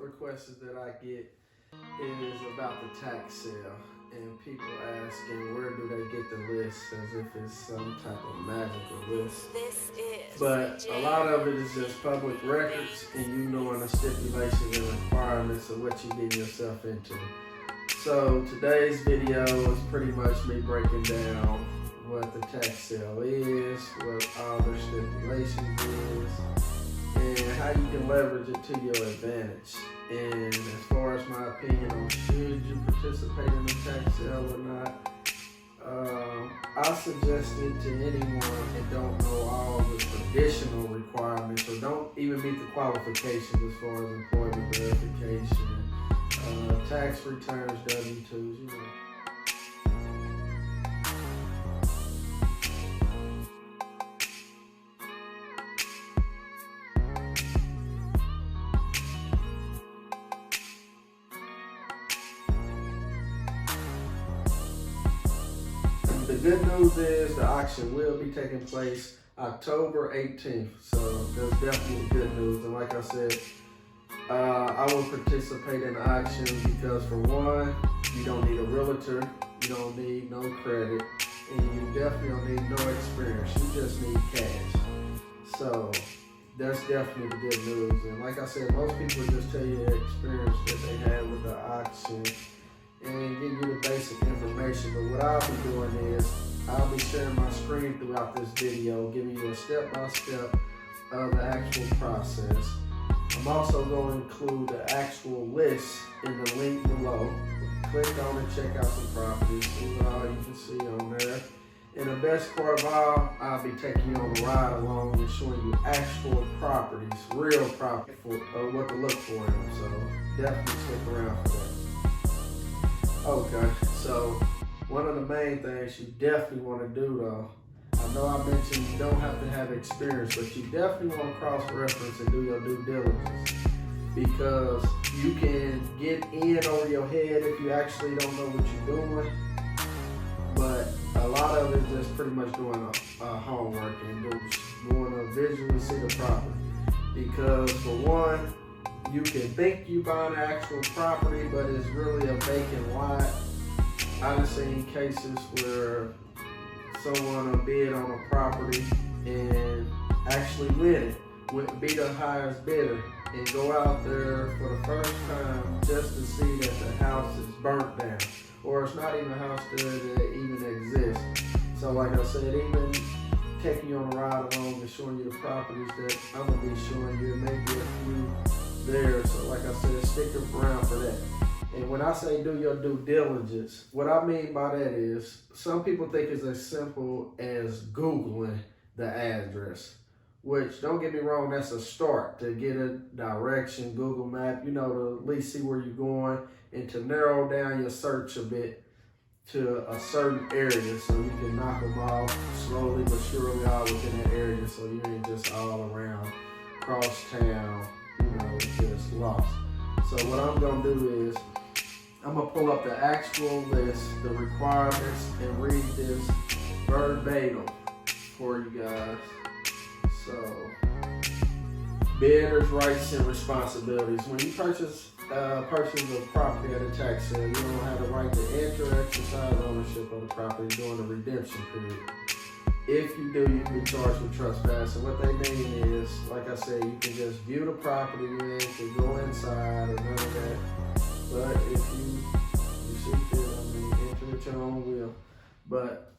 requests that I get is about the tax sale, and people asking where do they get the list as if it's some type of magical list. But a lot of it is just public records and you knowing the stipulations and requirements of what you get yourself into. So today's video is pretty much me breaking down what the tax sale is, what all their stipulations is, and how you can leverage it to your advantage. And as far as my opinion on should you participate in the tax sale or not, I suggest it to anyone that don't know all the traditional requirements or don't even meet the qualifications as far as employment verification, tax returns, W-2s, you know. The good news is the auction will be taking place October 18th, so that's definitely good news. And like I said, I will participate in the auction because, for one, you don't need a realtor, you don't need no credit, and you definitely don't need no experience. You just need cash. So that's definitely the good news. And like I said, most people just tell you the experience that they had with the auction and give you the basic information. But what I'll be doing is I'll be sharing my screen throughout this video, giving you a step-by-step of the actual process. I'm also going to include the actual list in the link below. Click on it, check out some properties, see what all you can see on there. And the best part of all, I'll be taking you on a ride along and showing you actual properties, real property, for what to look for in them. So definitely stick around for that. Okay, so one of the main things you definitely want to do though, I know I mentioned you don't have to have experience, but you definitely want to cross-reference and do your due diligence, because you can get in over your head if you actually don't know what you're doing. But a lot of it is just pretty much doing homework and doing a visually see the property. Because for one, you can think you buying an actual property, but it's really a vacant lot. I've seen cases where someone will bid on a property and actually win it, be the highest bidder, and go out there for the first time just to see that the house is burnt down, or it's not even a house there that even exists. So like I said, even taking you on a ride along and showing you the properties that I'm gonna be showing you, maybe a few there. So like I said, stick around for that. And when I say do your due diligence, what I mean by that is some people think it's as simple as Googling the address, which, don't get me wrong, that's a start to get a direction, Google map, you know, to at least see where you're going and to narrow down your search a bit to a certain area so you can knock them off slowly but surely all within that area, so you ain't just all around cross town, you know, just lost. So what I'm gonna do is I'm gonna pull up the actual list, the requirements, and read this verbatim for you guys. So, bidders' rights and responsibilities. When you purchase a property at a tax sale, you don't have the right to enter or exercise ownership of the property during the redemption period. If you do, you can be charged with trespass. And what they mean is, like I said, you can just view the property, you can go inside or none of that. But if you see fit, I mean, enter at your own will. But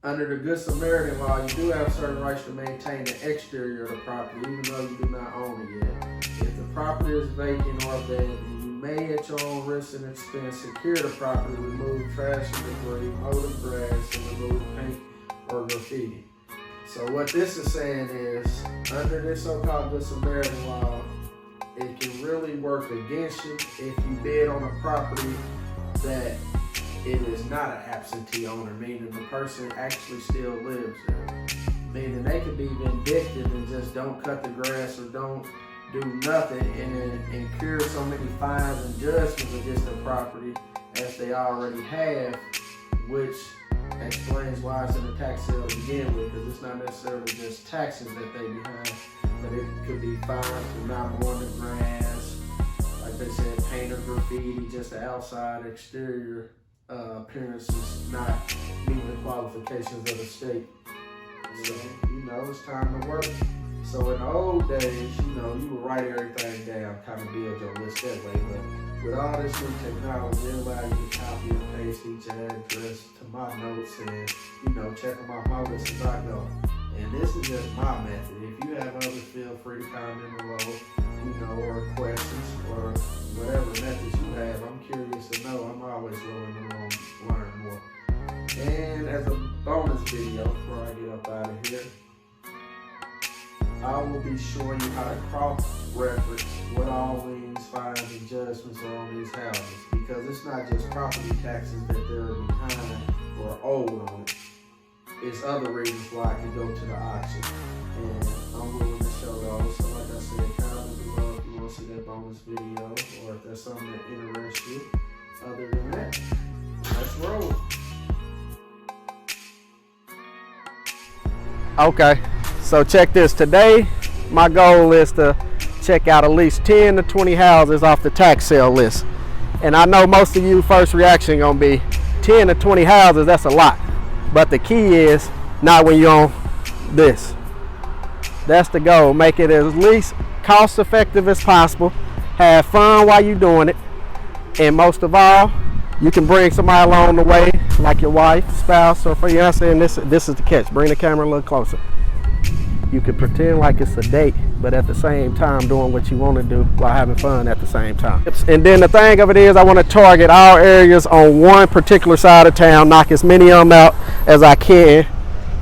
under the Good Samaritan law, you do have certain rights to maintain the exterior of the property, even though you do not own it yet. If the property is vacant or abandoned, you may at your own risk and expense secure the property, remove trash and debris, mow the grass, and remove paint or graffiti. So what this is saying is, under this so-called Good Samaritan law, it can really work against you if you bid on a property that it is not an absentee owner, meaning the person actually still lives there. Meaning they could be vindictive and just don't cut the grass or don't do nothing and incur so many fines and judgments against the property as they already have, which explains why it's in a tax sale to begin with, because it's not necessarily just taxes that they behind, but it could be fines for not mowing the grass, like they said, paint or graffiti, just the outside exterior appearance is not meeting the qualifications of the state. So, you know, it's time to work. So in the old days, you know, you would write everything down, kind of build your list that way. But with all this new technology, it allows you to copy and paste each address to my notes and, you know, check them off my list as I go. And this is just my method. If you have others, feel free to comment below, you know, or questions or whatever methods you have. I'm curious to know. I'm always willing to learn more. And as a bonus video before I get up out of here, I will be showing you how to cross-reference what all liens, fines, and judgments are on these houses, because it's not just property taxes that they're behind or owed on it. It's other reasons why I can go to the auction, and I'm willing to show those. So like I said, comment below if you want to see that bonus video, or if there's something that interests you. Other than that, let's roll. Okay, so check this. Today, my goal is to check out at least 10 to 20 houses off the tax sale list. And I know most of you first reaction gonna be 10 to 20 houses, that's a lot. But the key is not when you're on this. That's the goal. Make it as least cost effective as possible. Have fun while you're doing it. And most of all, you can bring somebody along the way, like your wife, spouse, or fiance. And this is the catch. Bring the camera a little closer. You can pretend like it's a date, but at the same time doing what you want to do while having fun at the same time. And then the thing of it is, I want to target all areas on one particular side of town, knock as many of them out as I can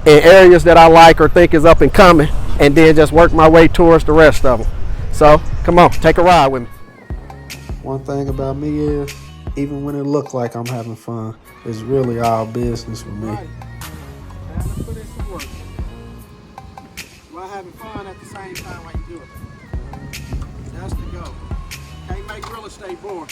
in areas that I like or think is up and coming, and then just work my way towards the rest of them. So come on, take a ride with me. One thing about me is, even when it looks like I'm having fun, it's really all business with me. Right. Time to put in some work. While having fun at the same time while you do it. That's the goal. Can't make real estate boring.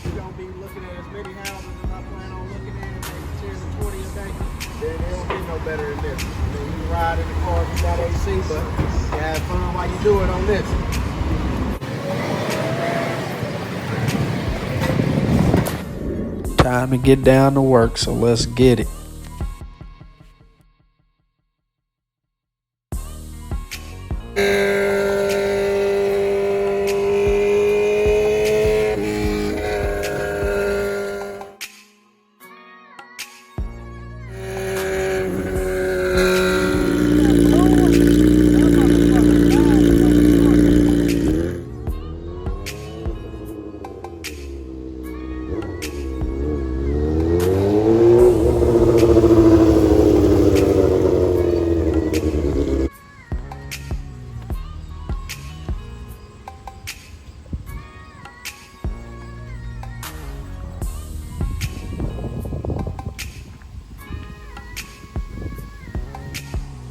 You're gonna be looking at as many houses as I plan on looking at, maybe 10 to 20 a day. Then it don't get no better than this. I mean, you ride in the car, you got AC, but you have fun while you do it on this. Time to get down to work, so let's get it.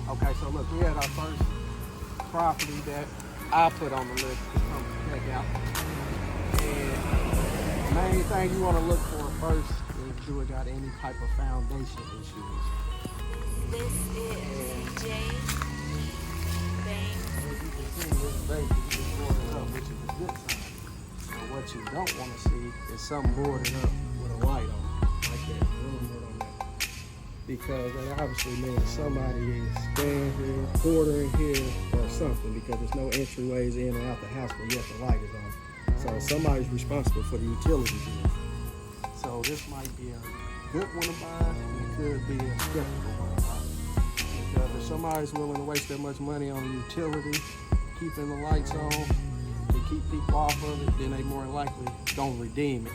Okay, so look, we had our first property that I put on the list to come check out. And the main thing you want to look for first is, do it got any type of foundation issues. This is Jay Banks. As you can see, this base is boarded up, which is a good sign. And what you don't want to see is something boarded up with a light on it, like that room lit on that. Because that obviously means somebody is staying here, quartering here, or something, because there's no entryways in and out the house, but yet the light is on. So somebody's responsible for the utility bill. So this might be a good one to buy, and it could be a skeptical one to buy. Because if somebody's willing to waste that much money on utility, keeping the lights on, to keep people off of it, then they more than likely don't redeem it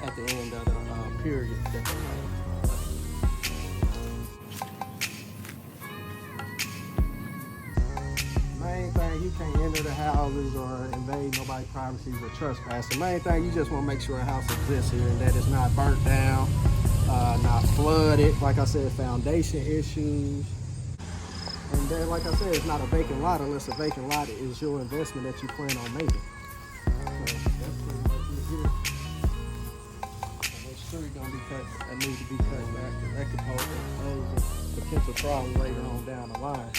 at the end of the period that they have. Main thing, you can't enter the houses or invade nobody's privacy or trespass. The main thing, you just want to make sure a house exists here and that it's not burnt down, not flooded. Like I said, foundation issues. And then, like I said, it's not a vacant lot unless a vacant lot is your investment that you plan on making. So that's pretty much it here. tree gonna be cut, that need to be cut back, because that could pose a potential problem later on down the line.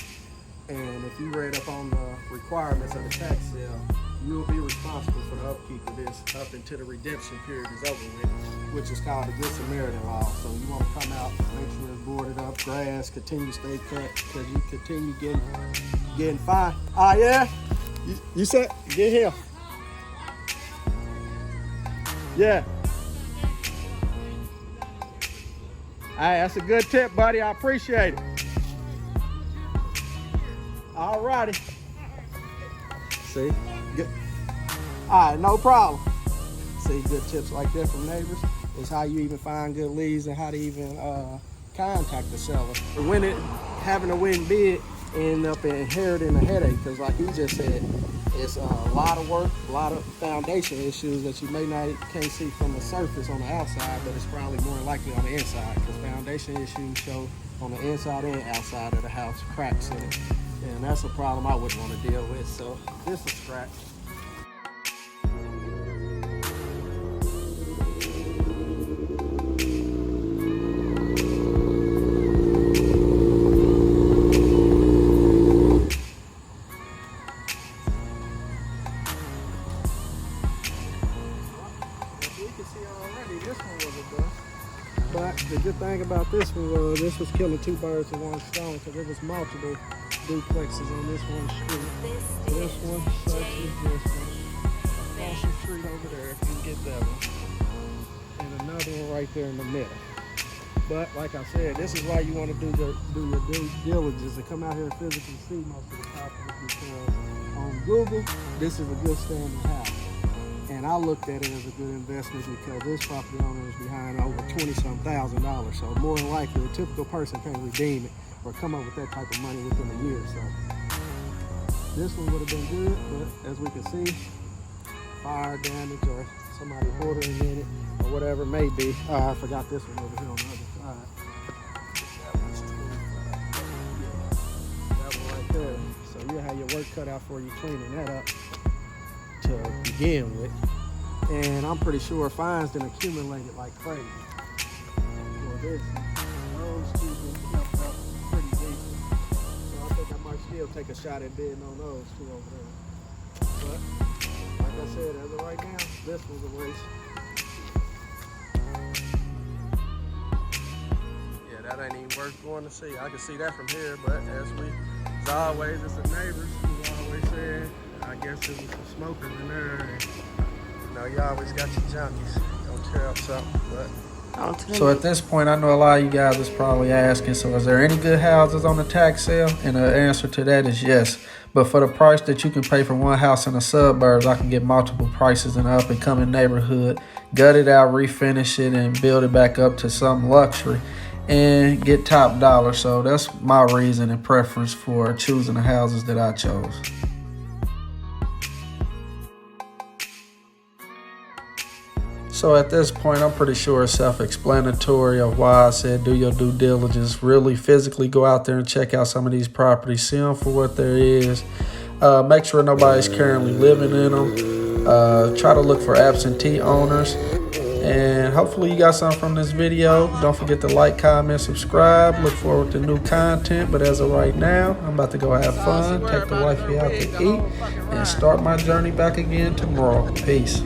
And if you read up on the requirements of the tax sale, you will be responsible for the upkeep of this up until the redemption period is over with, which is called the Good Samaritan law. So you want to come out, make sure it's boarded up, grass, continue to stay cut, because you continue getting fined. Ah, yeah? You said, get here. Yeah. Hey, that's a good tip, buddy. I appreciate it. All righty. See? Good. All right, no problem. See, good tips like that from neighbors is how you even find good leads and how to even contact the seller. When having a win bid, end up inheriting a headache, because like he just said, it's a lot of work, a lot of foundation issues that you can't see from the surface on the outside, but it's probably more likely on the inside, because foundation issues show on the inside and outside of the house, cracks in it. And that's a problem I wouldn't want to deal with, so this is scratch. But the good thing about this one was this was killing two birds with one stone, because there was multiple duplexes on this one street. This one, such as this one. Across the street over there, if you can get that one. And another one right there in the middle. But like I said, this is why you want to do your due diligence and come out here and physically see most of the properties, because on Google, this is a good standing house. And I looked at it as a good investment because this property owner is behind over $20,000. So more than likely, a typical person can't redeem it or come up with that type of money within a year. So this one would have been good, but as we can see, fire damage or somebody bordering in it or whatever it may be. I forgot this one over here on the other side. That one's 25. That one right there. So you have your work cut out for you cleaning that up to begin with. And I'm pretty sure fines done accumulated like crazy. For this, those two been kept up pretty decent. So I think I might still take a shot at bidding on those two over there. But like I said, as of right now, this was a waste. Yeah, that ain't even worth going to see. I can see that from here, but as always, it's the neighbors who always said, I guess there was some smokers in there. And, you know, you always got your junkies. Don't tear up something, but. So at this point, I know a lot of you guys is probably asking, so is there any good houses on the tax sale? And the answer to that is yes. But for the price that you can pay for one house in the suburbs, I can get multiple prices in an up and coming neighborhood, gut it out, refinish it, and build it back up to some luxury and get top dollar. So that's my reason and preference for choosing the houses that I chose. So at this point, I'm pretty sure it's self-explanatory of why I said do your due diligence. Really physically go out there and check out some of these properties. See them for what there is. Make sure nobody's currently living in them. Try to look for absentee owners. And hopefully you got something from this video. Don't forget to like, comment, subscribe. Look forward to new content. But as of right now, I'm about to go have fun, take the wifey out to eat, and start my journey back again tomorrow. Peace.